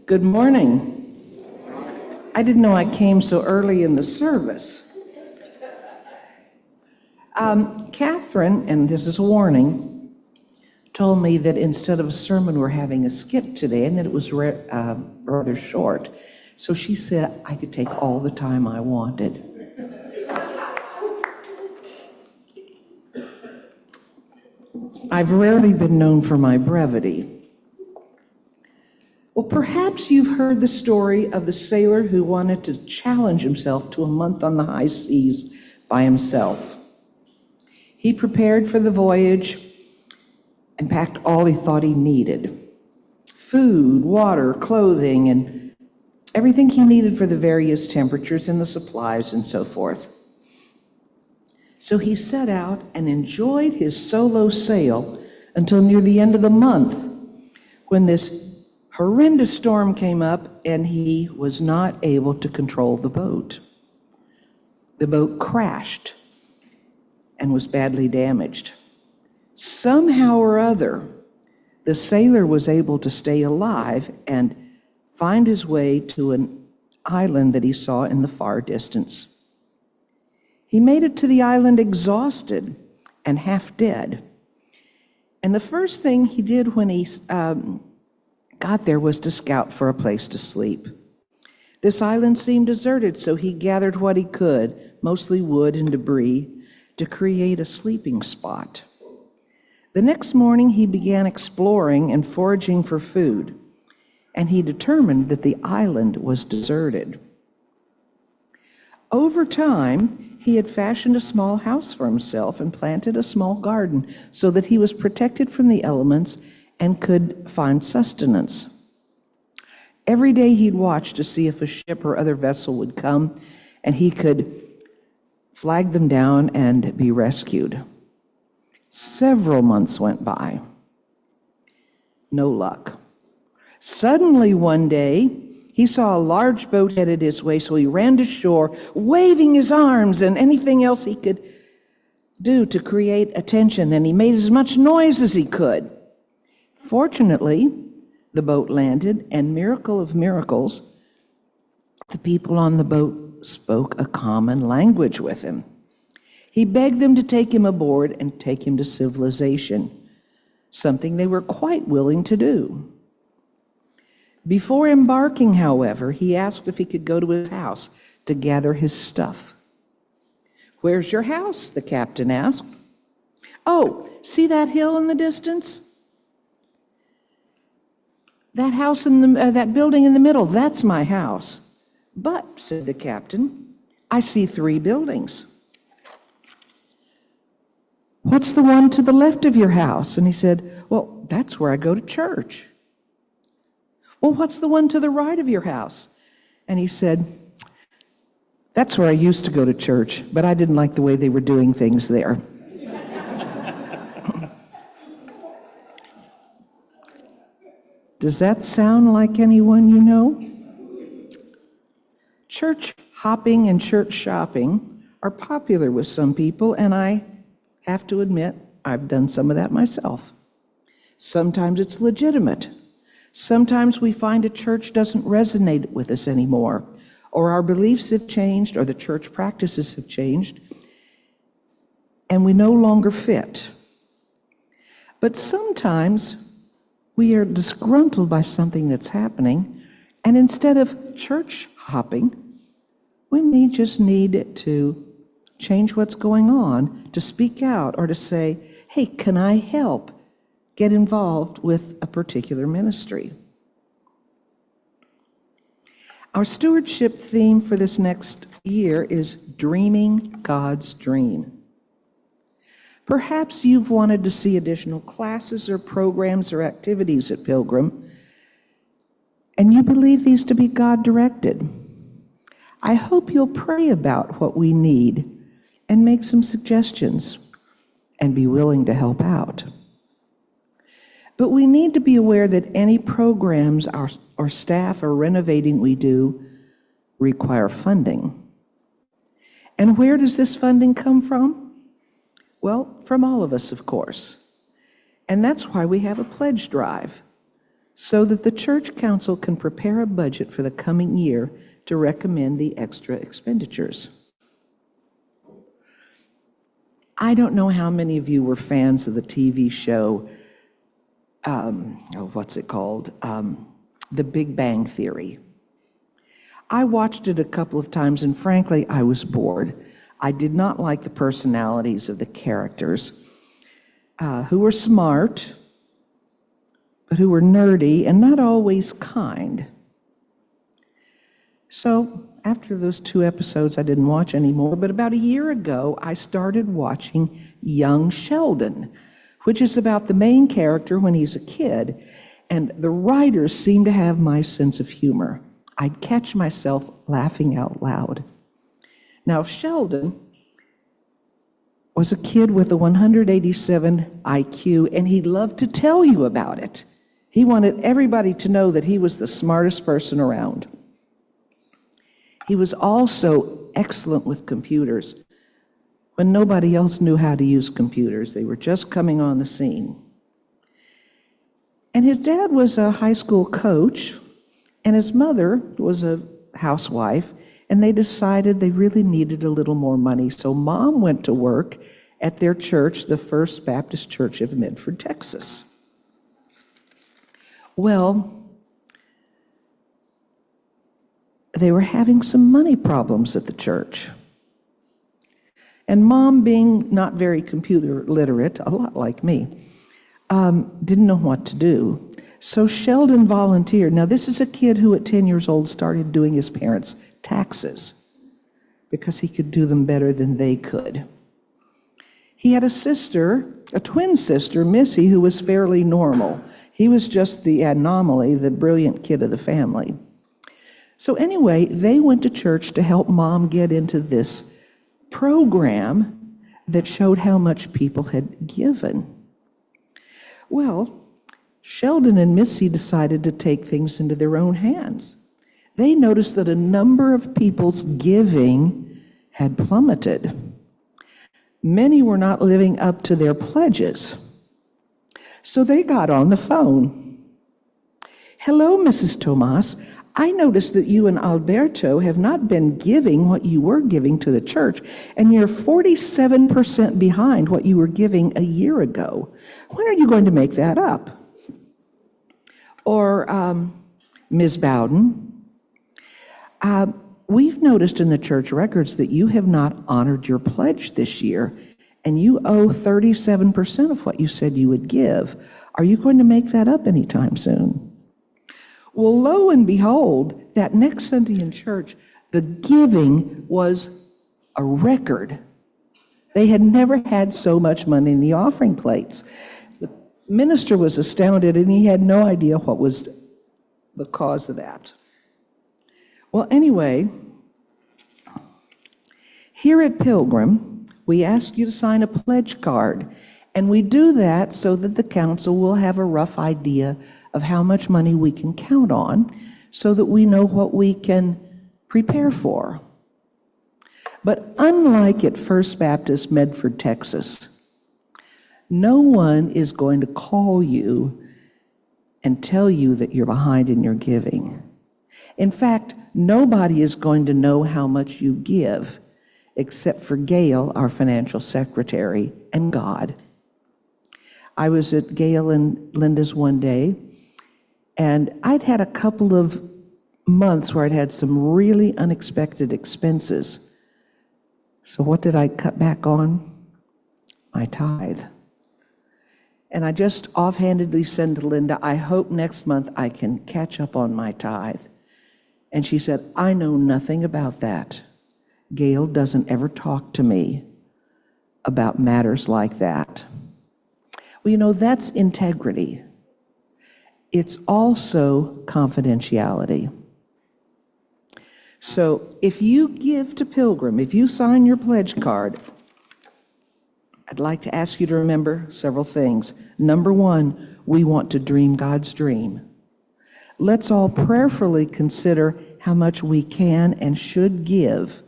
Good morning. I didn't know I came so early in the service. Catherine, and this is a warning, told me that instead of a sermon, we're having a skit today, and that it was rather short. So she said I could take all the time I wanted. I've rarely been known for my brevity. Well, perhaps you've heard the story of the sailor who wanted to challenge himself to a month on the high seas by himself. He prepared for the voyage and packed all he thought he needed: food, water, clothing, and everything he needed for the various temperatures and the supplies and so forth. So he set out and enjoyed his solo sail until near the end of the month, when this horrendous storm came up and he was not able to control the boat. The boat crashed and was badly damaged. Somehow or other, the sailor was able to stay alive and find his way to an island that he saw in the far distance. He made it to the island exhausted and half dead. And the first thing he did when he got there was to scout for a place to sleep. This island seemed deserted, so he gathered what he could, mostly wood and debris, to create a sleeping spot. The next morning, he began exploring and foraging for food, and he determined that the island was deserted. Over time, he had fashioned a small house for himself and planted a small garden so that he was protected from the elements and could find sustenance. Every day he'd watch to see if a ship or other vessel would come, and he could flag them down and be rescued. Several months went by. No luck. Suddenly one day, he saw a large boat headed his way, so he ran to shore, waving his arms and anything else he could do to create attention, and he made as much noise as he could. Fortunately, the boat landed, and miracle of miracles, the people on the boat spoke a common language with him. He begged them to take him aboard and take him to civilization, something they were quite willing to do. Before embarking, however, he asked if he could go to his house to gather his stuff. "Where's your house?" the captain asked. "Oh, see that hill in the distance? That house in that building in the middle, that's my house." "But," said the captain, "I see 3 buildings." "What's the one to the left of your house?" And he said, "Well, that's where I go to church." "Well, what's the one to the right of your house?" And he said, "That's where I used to go to church, but I didn't like the way they were doing things there." Does that sound like anyone you know? Church hopping and church shopping are popular with some people, and I have to admit, I've done some of that myself. Sometimes it's legitimate. Sometimes we find a church doesn't resonate with us anymore, or our beliefs have changed, or the church practices have changed, and we no longer fit. But sometimes we are disgruntled by something that's happening, and instead of church hopping, we may just need to change what's going on, to speak out, or to say, "Hey, can I help get involved with a particular ministry?" Our stewardship theme for this next year is Dreaming God's Dream. Perhaps you've wanted to see additional classes or programs or activities at Pilgrim, and you believe these to be God-directed. I hope you'll pray about what we need and make some suggestions and be willing to help out. But we need to be aware that any programs our staff or renovating we do require funding. And where does this funding come from? Well, from all of us, of course. And that's why we have a pledge drive, so that the church council can prepare a budget for the coming year to recommend the extra expenditures. I don't know how many of you were fans of the TV show, what's it called? The Big Bang Theory. I watched it a couple of times, and frankly, I was bored. I did not like the personalities of the characters, who were smart, but who were nerdy and not always kind. So after those 2 episodes, I didn't watch anymore, but about a year ago, I started watching Young Sheldon, which is about the main character when he's a kid, and the writers seem to have my sense of humor. I'd catch myself laughing out loud. Now, Sheldon was a kid with a 187 IQ, and he loved to tell you about it. He wanted everybody to know that he was the smartest person around. He was also excellent with computers when nobody else knew how to use computers. They were just coming on the scene. And his dad was a high school coach, and his mother was a housewife, and they decided they really needed a little more money. So Mom went to work at their church, the First Baptist Church of Medford, Texas. Well, they were having some money problems at the church. And Mom, being not very computer literate, a lot like me, didn't know what to do. So Sheldon volunteered. Now, this is a kid who at 10 years old started doing his parents' taxes because he could do them better than they could. He had a sister, a twin sister, Missy, who was fairly normal. He was just the anomaly, the brilliant kid of the family. So anyway, they went to church to help Mom get into this program that showed how much people had given. Well, Sheldon and Missy decided to take things into their own hands. They noticed that a number of people's giving had plummeted. Many were not living up to their pledges. So they got on the phone. "Hello, Mrs. Tomas. I noticed that you and Alberto have not been giving what you were giving to the church, and you're 47% behind what you were giving a year ago. When are you going to make that up?" Or, "Ms. Bowden, we've noticed in the church records that you have not honored your pledge this year, and you owe 37% of what you said you would give. Are you going to make that up anytime soon?" Well, lo and behold, that next Sunday in church, the giving was a record. They had never had so much money in the offering plates. The minister was astounded, and he had no idea what was the cause of that. Well, anyway, here at Pilgrim, we ask you to sign a pledge card, and we do that so that the council will have a rough idea of how much money we can count on so that we know what we can prepare for. But unlike at First Baptist Medford, Texas, no one is going to call you and tell you that you're behind in your giving. In fact, nobody is going to know how much you give except for Gail, our financial secretary, and God. I was at Gail and Linda's one day, and I'd had a couple of months where I'd had some really unexpected expenses. So what did I cut back on? My tithe. And I just offhandedly said to Linda, "I hope next month I can catch up on my tithe." And she said, "I know nothing about that. Gail doesn't ever talk to me about matters like that." Well, you know, that's integrity. It's also confidentiality. So if you give to Pilgrim, if you sign your pledge card, I'd like to ask you to remember several things. Number one, we want to dream God's dream. Let's all prayerfully consider how much we can and should give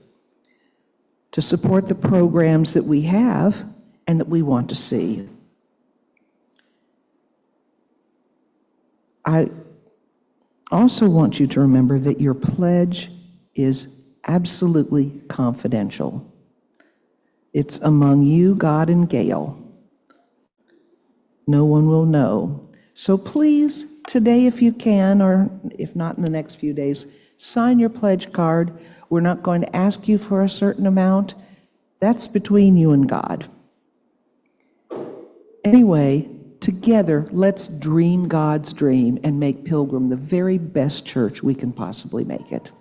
to support the programs that we have and that we want to see. I I also want you to remember that your pledge is absolutely confidential. It's among you, God, and Gail. No one will know. So please, today if you can, or if not in the next few days, sign your pledge card. We're not going to ask you for a certain amount. That's between you and God. Anyway, together, let's dream God's dream and make Pilgrim the very best church we can possibly make it.